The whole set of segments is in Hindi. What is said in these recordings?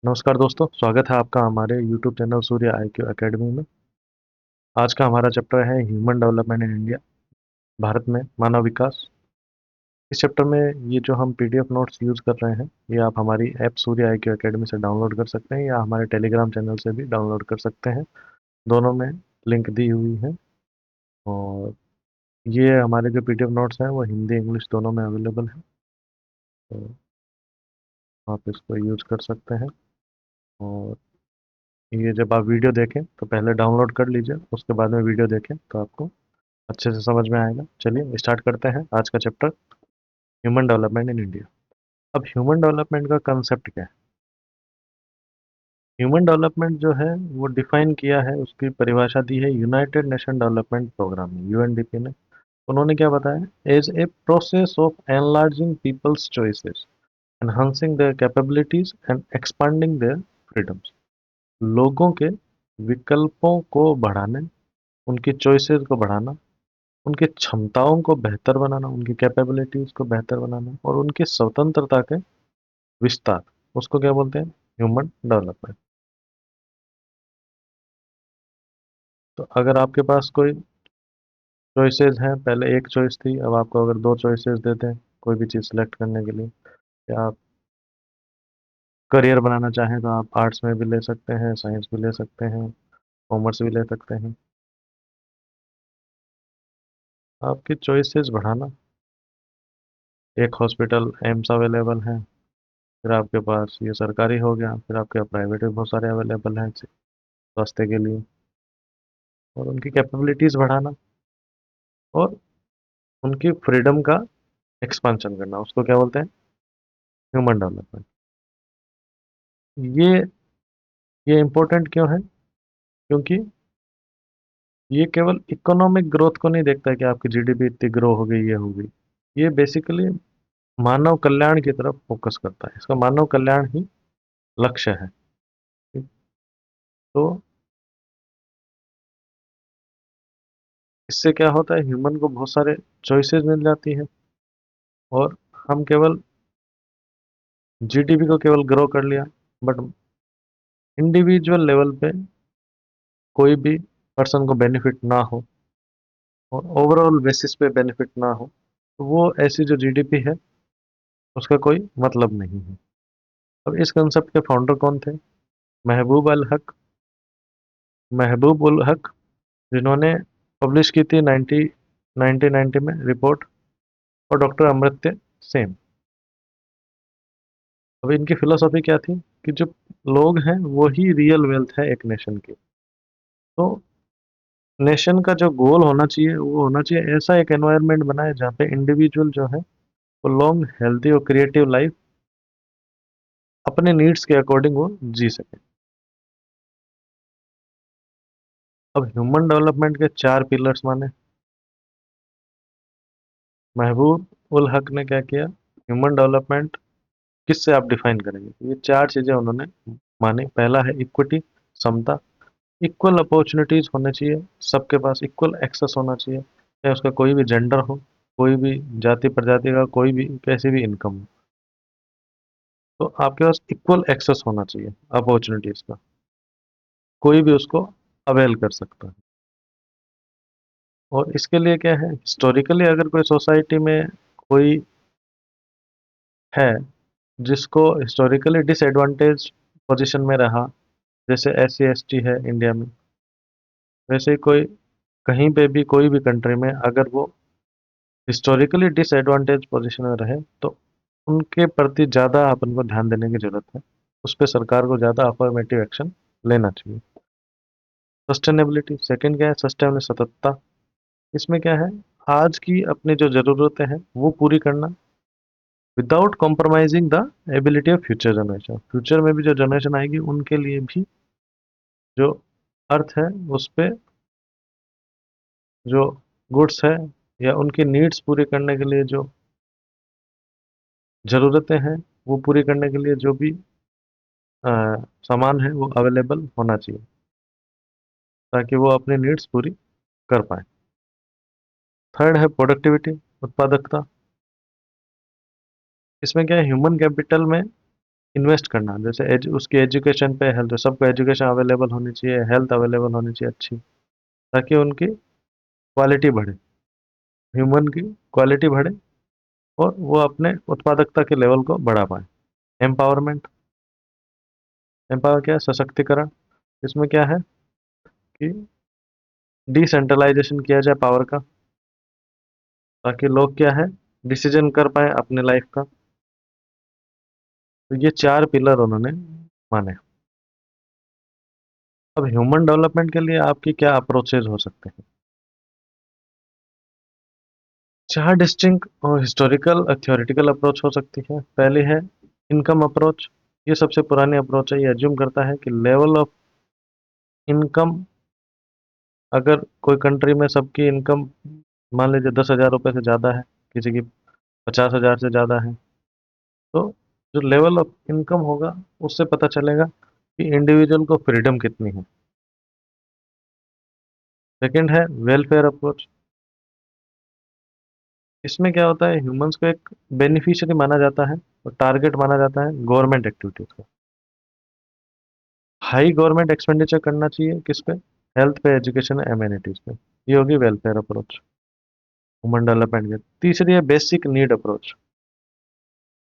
नमस्कार दोस्तों, स्वागत है आपका हमारे यूट्यूब चैनल सूर्य आईक्यू एकेडमी में। आज का हमारा चैप्टर है human development in India, Bharat में मानव विकास। इस चैप्टर में ये जो हम पीडीएफ नोट्स यूज़ कर रहे हैं, ये आप हमारी ऐप सूर्य आईक्यू एकेडमी से डाउनलोड कर सकते हैं या हमारे टेलीग्राम चैनल से भी डाउनलोड कर सकते हैं। दोनों में लिंक दी हुई है। और ये हमारे जो पीडीएफ नोट्स हैं वो हिंदी इंग्लिश दोनों में अवेलेबल है, तो आप इसको यूज़ कर सकते हैं। और ये जब आप वीडियो देखें तो पहले डाउनलोड कर लीजिए, उसके बाद में वीडियो देखें तो आपको अच्छे से समझ में आएगा। चलिए स्टार्ट करते हैं आज का chapter, human development in India. अब ह्यूमन डेवलपमेंट का कंसेप्ट क्या है? ह्यूमन डेवलपमेंट जो है वो डिफाइन किया है, उसकी परिभाषा दी है यूनाइटेड नेशन डेवलपमेंट प्रोग्राम में, यूएनडीपी ने। उन्होंने क्या बताया? As a process of enlarging people's choices, enhancing their capabilities and expanding their freedoms. लोगों के विकल्पों को बढ़ाने, उनकी चॉइसेस को बढ़ाना, उनकी क्षमताओं को बेहतर बनाना, उनकी कैपेबिलिटीज को बेहतर बनाना और उनकी स्वतंत्रता के विस्तार, उसको क्या बोलते हैं? Human development. तो अगर आपके पास कोई चॉइसेस हैं, पहले एक चॉइस थी, अब आपको अगर दो चॉइसेस देते हैं कोई भी चीज़ सेलेक्ट करने के लिए, या आप करियर बनाना चाहें तो आप आर्ट्स में भी ले सकते हैं, साइंस भी ले सकते हैं, कॉमर्स भी ले सकते हैं। आपकी चॉइसेस बढ़ाना, एक हॉस्पिटल एम्स अवेलेबल है, फिर आपके पास ये सरकारी हो गया, फिर आपके प्राइवेट भी बहुत सारे अवेलेबल हैं स्वास्थ्य के लिए। और उनकी कैपेबिलिटीज़ बढ़ाना और उनकी फ्रीडम का एक्सपांशन करना, उसको क्या बोलते हैं? Human development. ये ये इम्पोर्टेंट क्यों है? क्योंकि ये केवल इकोनॉमिक ग्रोथ को नहीं देखता है कि आपकी जीडीपी इतनी ग्रो हो गई, ये हो गई। ये बेसिकली मानव कल्याण की तरफ फोकस करता है, इसका मानव कल्याण ही लक्ष्य है। ठीक? तो इससे क्या होता है, ह्यूमन को बहुत सारे चॉइसेस मिल जाती है और हम केवल जीडीपी को केवल ग्रो कर लिया, बट इंडिविजुअल लेवल पे कोई भी पर्सन को बेनिफिट ना हो और ओवरऑल बेसिस पे बेनिफिट ना हो, तो वो ऐसी जो जीडीपी है उसका कोई मतलब नहीं है। अब इस कंसेप्ट के फाउंडर कौन थे? महबूब अल हक। महबूब उल हक, जिन्होंने पब्लिश की थी 1990 में रिपोर्ट, और डॉक्टर अमर्त्य सेन। अब इनकी फिलोसॉफी क्या थी कि जो लोग हैं वो ही रियल वेल्थ है एक नेशन की। तो नेशन का जो गोल होना चाहिए वो होना चाहिए ऐसा एक एनवायरनमेंट बनाए जहाँ पे इंडिविजुअल जो है वो लॉन्ग हेल्थी और क्रिएटिव लाइफ अपने नीड्स के अकॉर्डिंग वो जी सके। अब ह्यूमन डेवलपमेंट के चार पिलर्स माने। महबूब उल हक ने क्या किया? ह्यूमन डेवलपमेंट किससे आप डिफाइन करेंगे? ये चार चीजें उन्होंने मानी। पहला है इक्विटी, समता। इक्वल अपॉर्चुनिटीज होने चाहिए, सबके पास इक्वल एक्सेस होना चाहिए, चाहे उसका कोई भी जेंडर हो, कोई भी जाति प्रजाति का, कोई भी कैसी भी इनकम हो, तो आपके पास इक्वल एक्सेस होना चाहिए अपॉर्चुनिटीज का, कोई भी उसको अवेल कर सकता है। और इसके लिए क्या है, हिस्टोरिकली अगर कोई सोसाइटी में कोई है जिसको हिस्टोरिकली डिसएडवांटेज पोजीशन में रहा, जैसे एस सी एस टी है इंडिया में, वैसे ही कोई कहीं पे भी कोई भी कंट्री में अगर वो हिस्टोरिकली डिसएडवांटेज पोजीशन में रहे, तो उनके प्रति ज़्यादा अपन को ध्यान देने की जरूरत है, उस पर सरकार को ज़्यादा अफर्मेटिव एक्शन लेना चाहिए। सस्टेनेबिलिटी सेकंड क्या है? सस्टेनेबल, सततता। इसमें क्या है, आज की अपनी जो ज़रूरतें हैं वो पूरी करना without compromising the ability of future generation. Future में भी जो जनरेशन आएगी उनके लिए भी जो अर्थ है उस पे जो गुड्स है या उनकी नीड्स पूरी करने के लिए जो ज़रूरतें हैं वो पूरी करने के लिए जो भी अ, सामान है वो अवेलेबल होना चाहिए, ताकि वो अपनी नीड्स पूरी कर पाए। थर्ड है प्रोडक्टिविटी, उत्पादकता। इसमें क्या है, ह्यूमन कैपिटल में इन्वेस्ट करना, जैसे उसकी एजुकेशन पे हेल्थ, सबको एजुकेशन अवेलेबल होनी चाहिए, हेल्थ अवेलेबल होनी चाहिए अच्छी, ताकि उनकी क्वालिटी बढ़े, ह्यूमन की क्वालिटी बढ़े, और वो अपने उत्पादकता के लेवल को बढ़ा पाए। एम्पावरमेंट, एम्पावर क्या है? सशक्तिकरण। इसमें क्या है कि डिसेंट्रलाइजेशन किया जाए पावर का, ताकि लोग क्या है, डिसीजन कर पाए अपने लाइफ का। तो ये 4 पिलर उन्होंने माने। अब ह्यूमन डेवलपमेंट के लिए आपकी क्या अप्रोचेज हो सकते हैं? 4 डिस्टिंक्ट और हिस्टोरिकल थ्योरेटिकल अप्रोच हो सकती है। पहली है इनकम अप्रोच। ये सबसे पुरानी अप्रोच है। ये एज्यूम करता है कि लेवल ऑफ इनकम, अगर कोई कंट्री में सबकी इनकम मान लीजिए 10,000 रुपये से ज़्यादा है, किसी की 50,000 से ज़्यादा है, तो जो लेवल ऑफ इनकम होगा उससे पता चलेगा कि इंडिविजुअल को फ्रीडम कितनी है। सेकंड है वेलफेयर अप्रोच। इसमें क्या होता है, ह्यूमंस को एक बेनिफिशियरी माना जाता है और टारगेट माना जाता है गवर्नमेंट एक्टिविटीज का। हाई गवर्नमेंट एक्सपेंडिचर करना चाहिए किस पे? हेल्थ पे, एजुकेशन, एम्यूनिटीज पे। ये होगी वेलफेयर अप्रोच ह्यूमन डेवलपमेंट की। तीसरी है basic need approach.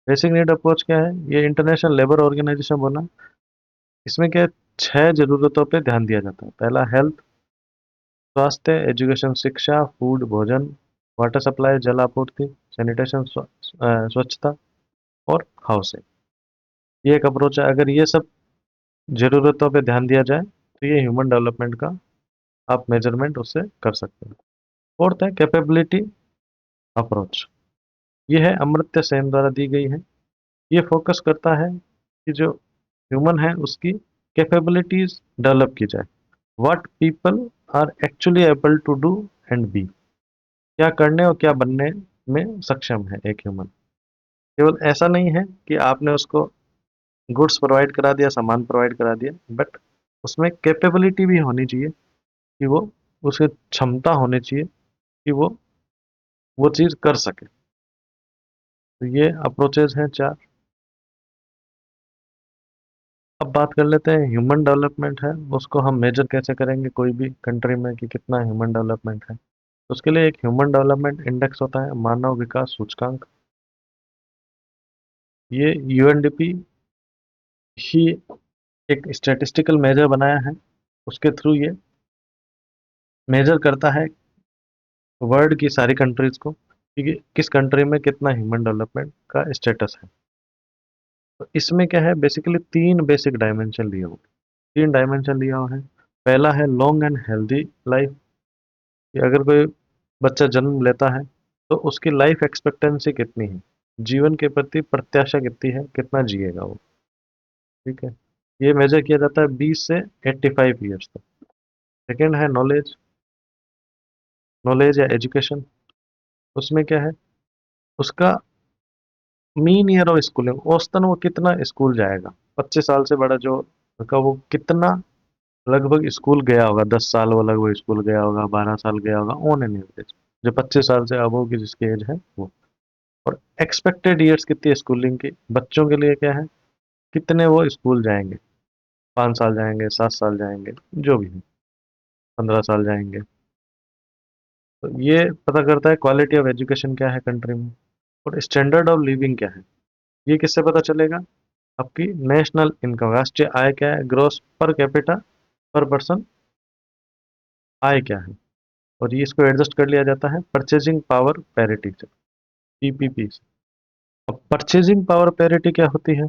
Basic need approach क्या है? ये इंटरनेशनल लेबर ऑर्गेनाइजेशन बोला। इसमें क्या है, 6 जरूरतों पे ध्यान दिया जाता है। पहला हेल्थ, स्वास्थ्य, एजुकेशन शिक्षा, फूड भोजन, वाटर सप्लाई जल आपूर्ति, सैनिटेशन स्वच्छता, और हाउसिंग। ये एक अप्रोच है। अगर ये सब ज़रूरतों पे ध्यान दिया जाए तो ये ह्यूमन डेवलपमेंट का आप मेजरमेंट उससे कर सकते हैं। फोर्थ है कैपेबिलिटी अप्रोच। ये है अमर्त्य सेन द्वारा दी गई है। ये फोकस करता है कि जो ह्यूमन है उसकी कैपेबिलिटीज डेवलप की जाए। What people are actually able to do and be. क्या करने और क्या बनने में सक्षम है एक ह्यूमन। केवल ऐसा नहीं है कि आपने उसको गुड्स प्रोवाइड करा दिया, सामान प्रोवाइड करा दिया, बट उसमें कैपेबिलिटी भी होनी चाहिए कि वो, उसकी क्षमता होनी चाहिए कि वो चीज़ कर सके। तो ये अप्रोचेज हैं 4। अब बात कर लेते हैं ह्यूमन डेवलपमेंट है उसको हम मेजर कैसे करेंगे कोई भी कंट्री में कि कितना ह्यूमन डेवलपमेंट है। तो उसके लिए एक ह्यूमन डेवलपमेंट इंडेक्स होता है, मानव विकास सूचकांक। ये यूएनडीपी ही एक स्टैटिस्टिकल मेजर बनाया है। उसके थ्रू ये मेजर करता है वर्ल्ड की सारी कंट्रीज को कि किस कंट्री में कितना ह्यूमन डेवलपमेंट का स्टेटस है। तो इसमें क्या है, बेसिकली 3 बेसिक डायमेंशन लिए हुए, 3 डायमेंशन लिया हुआ है। पहला है लॉन्ग एंड हेल्दी लाइफ, कि अगर कोई बच्चा जन्म लेता है तो उसकी लाइफ एक्सपेक्टेंसी कितनी है, जीवन के प्रति प्रत्याशा कितनी है, कितना जिएगा वो। ठीक है, ये मेजर किया जाता है 20 से 85 ईयर्स तक। सेकेंड है नॉलेज, नॉलेज या एजुकेशन। उसमें क्या है, उसका मीन ईयर ऑफ स्कूलिंग, औसतन वो कितना स्कूल जाएगा। 25 साल से बड़ा जो का, वो कितना लगभग स्कूल गया होगा। 10 साल वो लगभग स्कूल गया होगा, 12 साल गया होगा ऑन एन एवरेज। जो 25 साल से अबव की जिसकी एज है वो। और एक्सपेक्टेड ईयर्स कितनी है स्कूलिंग की, बच्चों के लिए क्या है, कितने वो स्कूल जाएंगे। 5 साल जाएंगे, 7 साल जाएंगे, जो भी है, 15 साल जाएंगे। तो ये पता करता है क्वालिटी ऑफ एजुकेशन क्या है कंट्री में, और स्टैंडर्ड ऑफ लिविंग क्या है। ये किससे पता चलेगा? आपकी नेशनल इनकम, राष्ट्रीय आय क्या है, ग्रोस पर कैपिटा पर पर्सन आय क्या है। और ये इसको एडजस्ट कर लिया जाता है परचेजिंग पावर पैरिटी से, पीपीपी से। अब परचेजिंग पावर पैरिटी क्या होती है?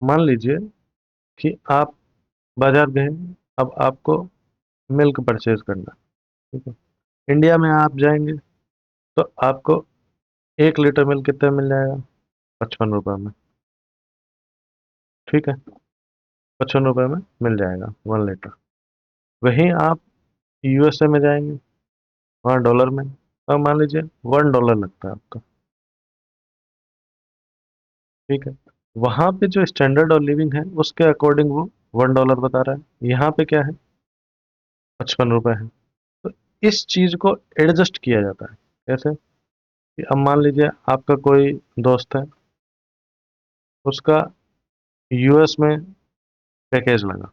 मान लीजिए कि आप बाजार गए, अब आपको मिल्क परचेज करना है, ठीक है। इंडिया में आप जाएंगे तो आपको 1 लीटर मिल्क कितने में मिल जाएगा? 55 रुपये में। ठीक है, 55 रुपये में मिल जाएगा 1 लीटर। वहीं आप यूएसए में जाएंगे, वहाँ डॉलर में, अब मान लीजिए $1 लगता है आपका। ठीक है, वहाँ पे जो स्टैंडर्ड ऑफ लिविंग है उसके अकॉर्डिंग वो $1 बता रहा है। यहाँ पे क्या है, 55 रुपये है। तो इस चीज को एडजस्ट किया जाता है। कैसे कि अब मान लीजिए आपका कोई दोस्त है, उसका यूएस में पैकेज लगा,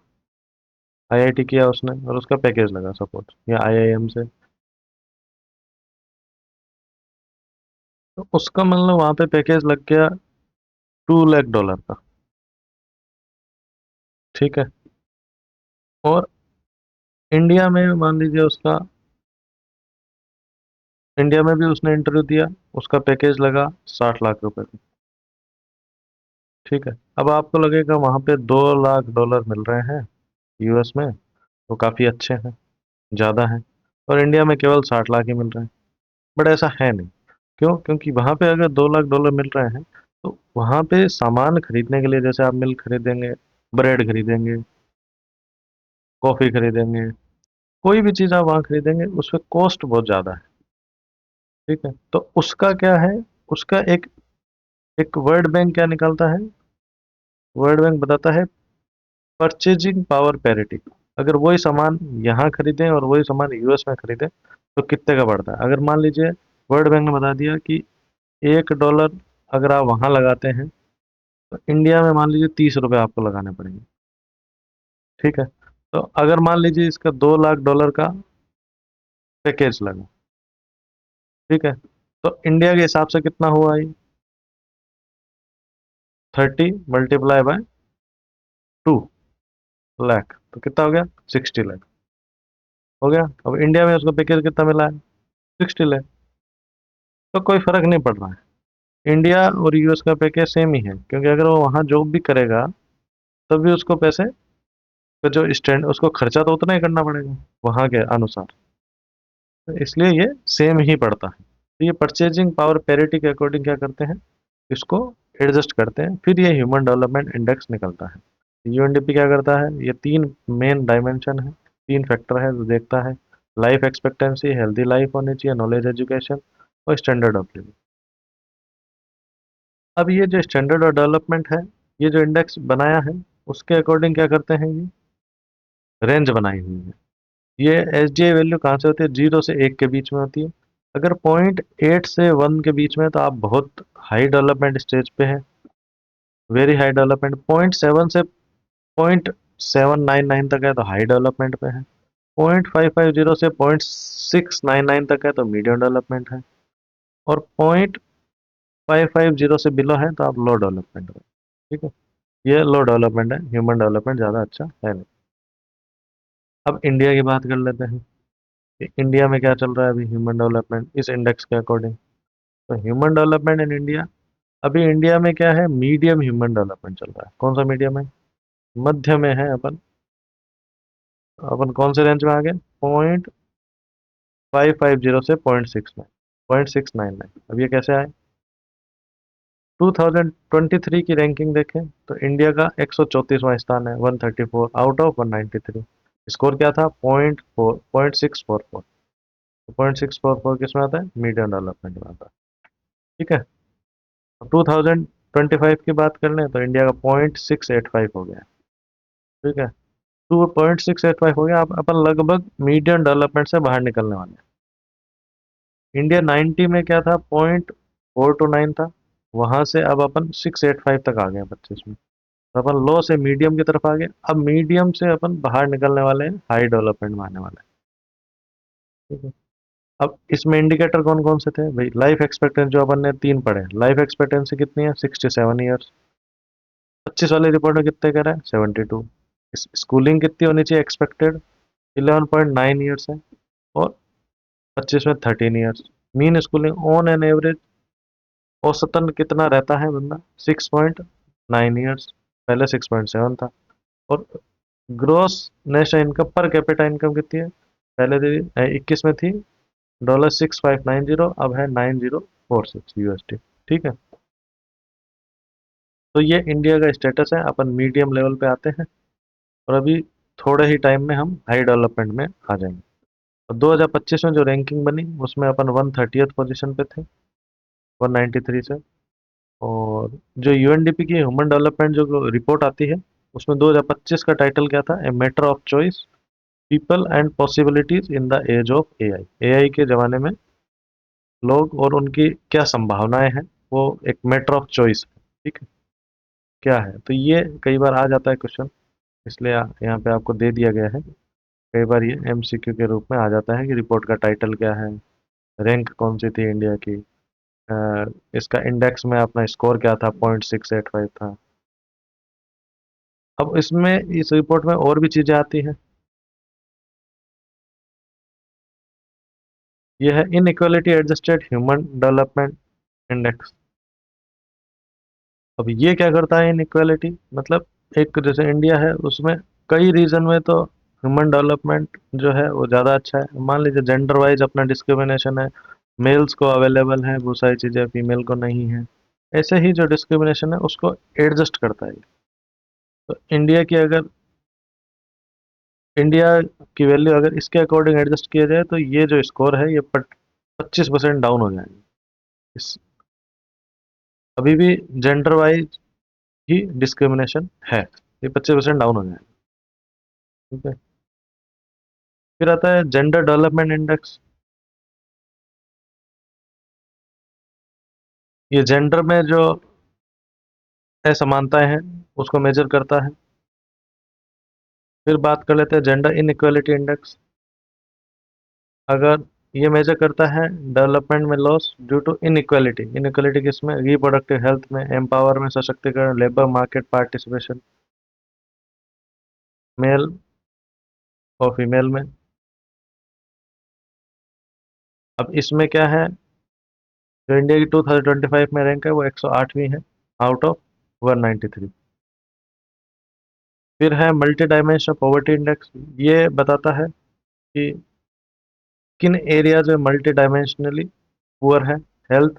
आईआईटी किया उसने और उसका पैकेज लगा सपोज, या आईआईएम से, तो उसका मतलब वहां पे पैकेज लग गया $2 लाख का। ठीक है। और इंडिया में मान लीजिए उसका, इंडिया में भी उसने इंटरव्यू दिया, उसका पैकेज लगा 60 लाख रुपए का। ठीक है। अब आपको लगेगा वहां पे $2 लाख मिल रहे हैं यूएस में, तो काफी अच्छे हैं, ज्यादा हैं, और इंडिया में केवल 60 लाख ही मिल रहे हैं। बट ऐसा है नहीं। क्यों? क्योंकि वहां पे अगर $2 लाख मिल रहे हैं, तो वहां पे सामान खरीदने के लिए, जैसे आप मिल्क खरीदेंगे, ब्रेड खरीदेंगे, कॉफी खरीदेंगे, कोई भी चीज आप वहां खरीदेंगे, उस पर कॉस्ट बहुत ज्यादा है। ठीक है। तो उसका क्या है, उसका एक एक वर्ल्ड बैंक क्या निकालता है, वर्ल्ड बैंक बताता है परचेजिंग पावर पैरिटी। अगर वही सामान यहाँ खरीदें और वही सामान यूएस में खरीदें, तो कितने का पड़ता है। अगर मान लीजिए वर्ल्ड बैंक ने बता दिया कि $1 अगर आप वहाँ लगाते हैं, तो इंडिया में मान लीजिए $30 आपको लगाने पड़ेंगे। ठीक है। तो अगर मान लीजिए इसका $2 लाख का पैकेज लगा, ठीक है, तो इंडिया के हिसाब से कितना हुआ ये, 30 × 2 लाख, तो कितना हो गया, 60 लाख हो गया। अब इंडिया में उसको पैकेज कितना मिला है, 60 लाख। तो कोई फर्क नहीं पड़ रहा है, इंडिया और यूएस का पैकेज सेम ही है, क्योंकि अगर वो वहाँ जॉब भी करेगा, तब भी उसको पैसे का जो स्टैंड, उसको खर्चा तो उतना ही करना पड़ेगा वहाँ के अनुसार। तो इसलिए ये सेम ही पड़ता है। तो ये परचेजिंग पावर पैरिटी के अकॉर्डिंग क्या करते हैं, इसको एडजस्ट करते हैं, फिर ये ह्यूमन डेवलपमेंट इंडेक्स निकलता है। यूएनडीपी क्या करता है, ये तीन मेन डायमेंशन है, तीन फैक्टर है जो देखता है। लाइफ एक्सपेक्टेंसी, हेल्दी लाइफ होनी चाहिए, नॉलेज एजुकेशन, और स्टैंडर्ड ऑफ लिविंग। अब ये जो स्टैंडर्ड और डेवलपमेंट है, ये जो इंडेक्स बनाया है, उसके अकॉर्डिंग क्या करते हैं, ये रेंज बनाई हुई है। ये एस डी आई वैल्यू कहाँ से होती है, 0 से 1 के बीच में होती है। अगर 0.8 से 1 के बीच में है, तो आप बहुत हाई डेवलपमेंट स्टेज पे है, वेरी हाई डेवलपमेंट। 0.7 से 0.799 तक है तो हाई डेवलपमेंट पे है। 0.550 से 0.699 तक है तो मीडियम डेवलपमेंट है। और 0.550 से बिलो है तो आप लो डेवलपमेंट में। ठीक है। ये लो डेवलपमेंट है, ह्यूमन डेवलपमेंट ज़्यादा अच्छा है नहीं। अब इंडिया की बात कर लेते हैं कि इंडिया में क्या चल रहा है अभी ह्यूमन डेवलपमेंट इस इंडेक्स के अकॉर्डिंग। तो ह्यूमन डेवलपमेंट इन इंडिया, अभी इंडिया में क्या है, मीडियम ह्यूमन डेवलपमेंट चल रहा है। कौन सा मीडियम है, मध्य में है अपन। अपन कौन से रेंज में आ गए, 0.550 से 0.699। अब ये कैसे आए, 2023 की रैंकिंग देखें तो इंडिया का 134वां स्थान है, 134 आउट ऑफ 193। स्कोर क्या था, 0.644। 0.644 किस में आता है, मीडियम डेवलपमेंट में आता है। ठीक है। 2025 की बात कर लें तो इंडिया का 0.685 हो गया। ठीक है। 2.685 हो गया, आप अपन लगभग मीडियम डेवलपमेंट से बाहर निकलने वाले हैं। इंडिया 90 में क्या था, 0.429 था, वहां से अब अपन 685 तक आ गए हैं 25 में। तो अपन लो से मीडियम की तरफ आ गए, अब मीडियम से अपन बाहर निकलने वाले हैं, हाई डेवलपमेंट में आने वाले हैं। ठीक है। अब इसमें इंडिकेटर कौन कौन से थे भाई, लाइफ एक्सपेक्टेंसी जो अपन ने तीन पढ़े, लाइफ एक्सपेक्टेंसी कितनी है, 67 ईयर्स। 25 वाली रिपोर्ट में कितने कह रहा है, 72। स्कूलिंग कितनी होनी चाहिए एक्सपेक्टेड, 11.9 ईयर्स है। और 25 में 13 years. Mean schooling on an average औसतन कितना रहता है बंदा, 6.9 ईयर्स, पहले 6.7 था। और gross national income per capita income कितनी है, पहले थी 21 में थी $6590, अब है 9046 यूएसडी। ठीक है। तो ये इंडिया का स्टेटस है, अपन मीडियम लेवल पे आते हैं, और अभी थोड़े ही टाइम में हम हाई डेवलपमेंट में आ जाएंगे। और 2025 में जो रैंकिंग बनी, उसमें अपन 130th पोजीशन पे थे, 193 से। और जो यूएनडीपी की ह्यूमन डेवलपमेंट जो रिपोर्ट आती है, उसमें 2025 का टाइटल क्या था, a matter of choice, people and possibilities in the age of AI. AI के ज़माने में लोग और उनकी क्या संभावनाएं हैं, वो एक मैटर ऑफ चॉइस है। ठीक है। क्या है। तो ये कई बार आ जाता है क्वेश्चन, इसलिए यहाँ पे आपको दे दिया गया है। कई बार ये एमसीक्यू के रूप में आ जाता है कि रिपोर्ट का टाइटल क्या है, रैंक कौन सी थी इंडिया की, इसका इंडेक्स में अपना स्कोर क्या था, 0.685 था। अब इसमें इस रिपोर्ट में और भी चीज़ें आती हैं। ये है inequality adjusted human development index. अब ये क्या करता है इनइक्वालिटी, मतलब एक जैसे इंडिया है उसमें कई रीजन में तो ह्यूमन डेवलपमेंट जो है वो ज़्यादा अच्छा है। मान लीजिए जेंडर वाइज अपना डिस्क्रिमिनेशन है, मेल्स को अवेलेबल है बहुत सारी चीज़ें, फीमेल को नहीं है। ऐसे ही जो डिस्क्रिमिनेशन है उसको एडजस्ट करता है। तो इंडिया की वैल्यू अगर इसके अकॉर्डिंग एडजस्ट किया जाए तो ये जो स्कोर है ये 25% डाउन हो जाएगा। इस अभी भी जेंडर वाइज ही डिस्क्रिमिनेशन है, ये 25% डाउन हो जाएगा। ठीक है। फिर आता है जेंडर डेवलपमेंट इंडेक्स। ये जेंडर में जो असमानताएं हैं उसको मेजर करता है। फिर बात कर लेते हैं जेंडर इनइक्वालिटी इंडेक्स। अगर ये मेजर करता है डेवलपमेंट में loss due to inequality. Inequality किसमें, रिप्रोडक्टिव हेल्थ में, एम्पावर में, सशक्तिकरण, लेबर मार्केट पार्टिसिपेशन, मेल और फीमेल में। अब इसमें क्या है, जो इंडिया की 2025 में रैंक है वो 108वीं है आउट ऑफ 193। फिर है मल्टी डायमेंशनल पॉवर्टी इंडेक्स। ये बताता है कि किन एरियाज में मल्टी डायमेंशनली पुअर है, हेल्थ,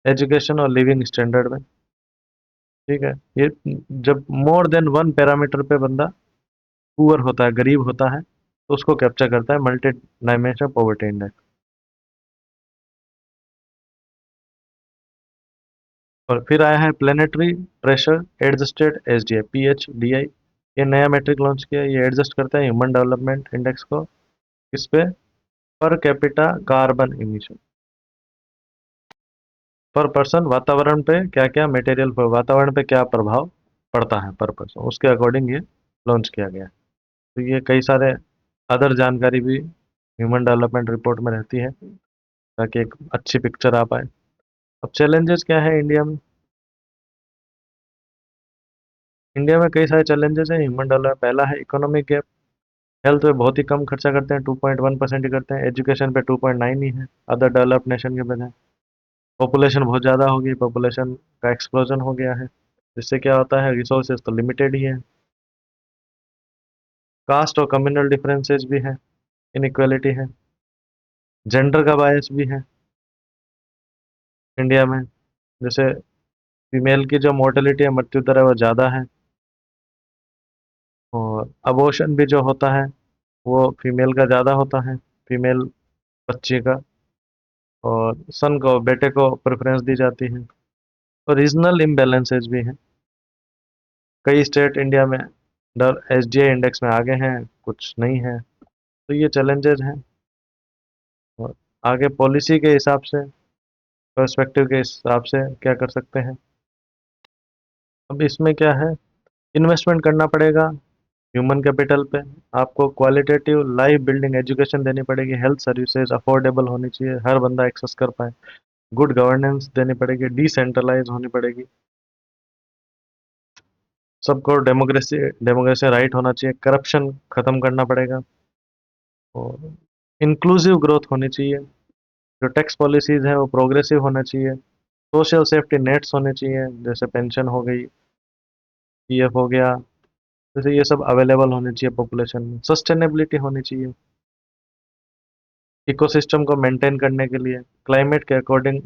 एजुकेशन और लिविंग स्टैंडर्ड में। ठीक है। ये जब मोर देन वन पैरामीटर पे बंदा पुअर होता है, गरीब होता है, तो उसको कैप्चर करता है मल्टी डायमेंशनल पॉवर्टी इंडेक्स। और फिर आया है प्लेनेटरी प्रेशर एडजस्टेड एसडीआई, पीएचडीआई। ये नया मैट्रिक लॉन्च किया है, ये एडजस्ट करता है ह्यूमन डेवलपमेंट इंडेक्स को। किस पे, पर कैपिटा कार्बन इमिशन, पर पर्सन वातावरण पे क्या क्या मटेरियल पर, वातावरण पे क्या प्रभाव पड़ता है पर पर्सन, उसके अकॉर्डिंग ये लॉन्च किया गया है। तो ये कई सारे अदर जानकारी भी ह्यूमन डेवलपमेंट रिपोर्ट में रहती है ताकि एक अच्छी पिक्चर आ पाए। अब चैलेंजेस क्या है इंडिया में। इंडिया में कई सारे चैलेंजेस हैं ह्यूमन डेवलपमेंट। पहला है इकोनॉमिक गैप। हेल्थ पे बहुत ही कम खर्चा करते हैं, 2.1% ही करते हैं। एजुकेशन पे 2.9 ही है अदर डेवलप्ड नेशन के बजाय। पॉपुलेशन बहुत ज़्यादा हो गई, पॉपुलेशन का एक्सप्लोजन हो गया है, जिससे क्या होता है रिसोर्सेज तो लिमिटेड ही है। कास्ट और कम्युनल डिफरेंसेस भी है, इनइक्वालिटी है, जेंडर का बायस भी है इंडिया में। जैसे फीमेल की जो मोर्टेलिटी है, मृत्यु दर है, वो ज़्यादा है। और अबॉर्शन भी जो होता है वो फीमेल का ज़्यादा होता है, फीमेल बच्चे का। और सन को, बेटे को प्रेफरेंस दी जाती है। और रीजनल इम्बैलेंसेज भी हैं। कई स्टेट इंडिया में एसडीआई इंडेक्स में आगे हैं, कुछ नहीं है। तो ये चैलेंजेस हैं। और आगे पॉलिसी के हिसाब से, पर्सपेक्टिव के हिसाब से क्या कर सकते हैं। अब इसमें क्या है, इन्वेस्टमेंट करना पड़ेगा ह्यूमन कैपिटल पे। आपको क्वालिटेटिव लाइफ बिल्डिंग एजुकेशन देनी पड़ेगी, हेल्थ सर्विसेज अफोर्डेबल होनी चाहिए, हर बंदा एक्सेस कर पाए। गुड गवर्नेंस देनी पड़ेगी, डिसेंट्रलाइज होनी पड़ेगी, सबको डेमोक्रेसी डेमोक्रेसी राइट होना चाहिए, करप्शन खत्म करना पड़ेगा। और इंक्लूसिव ग्रोथ होनी चाहिए। जो टैक्स पॉलिसीज है वो प्रोग्रेसिव होना चाहिए। सोशल सेफ्टी नेट्स होने चाहिए, जैसे पेंशन हो गई, पीएफ हो गया, जैसे ये सब अवेलेबल होने चाहिए पॉपुलेशन में। सस्टेनेबिलिटी होनी चाहिए इकोसिस्टम को मेंटेन करने के लिए। क्लाइमेट के अकॉर्डिंग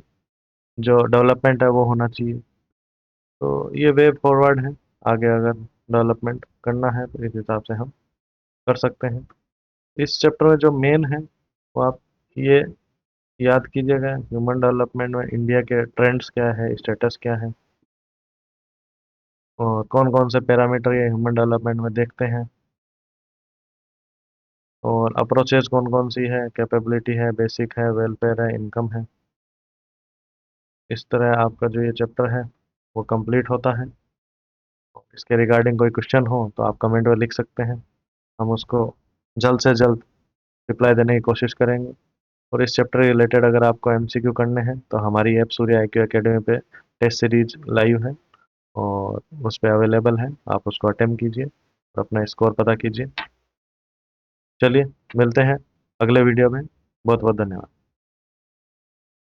जो डेवलपमेंट है वो होना चाहिए। तो ये वे फॉरवर्ड है। आगे अगर डेवलपमेंट करना है तो इस हिसाब से हम कर सकते हैं। इस चैप्टर में जो मेन है वो आप ये याद कीजिएगा, ह्यूमन डेवलपमेंट में इंडिया के ट्रेंड्स क्या है, स्टेटस क्या है, और कौन कौन से पैरामीटर ये ह्यूमन डेवलपमेंट में देखते हैं, और अप्रोचेज कौन कौन सी है, कैपेबिलिटी है, बेसिक है, वेलफेयर है, इनकम है। इस तरह आपका जो ये चैप्टर है वो कंप्लीट होता है। इसके रिगार्डिंग कोई क्वेश्चन हो तो आप कमेंट में लिख सकते हैं, हम उसको जल्द से जल्द रिप्लाई देने की कोशिश करेंगे। और इस चैप्टर रिलेटेड अगर आपको एमसीक्यू करने हैं तो हमारी ऐप सूर्य आईक्यू एकेडमी पे टेस्ट सीरीज लाइव है और उस पर अवेलेबल है, आप उसको अटेम्प्ट कीजिए और अपना स्कोर पता कीजिए। चलिए मिलते हैं अगले वीडियो में। बहुत बहुत धन्यवाद।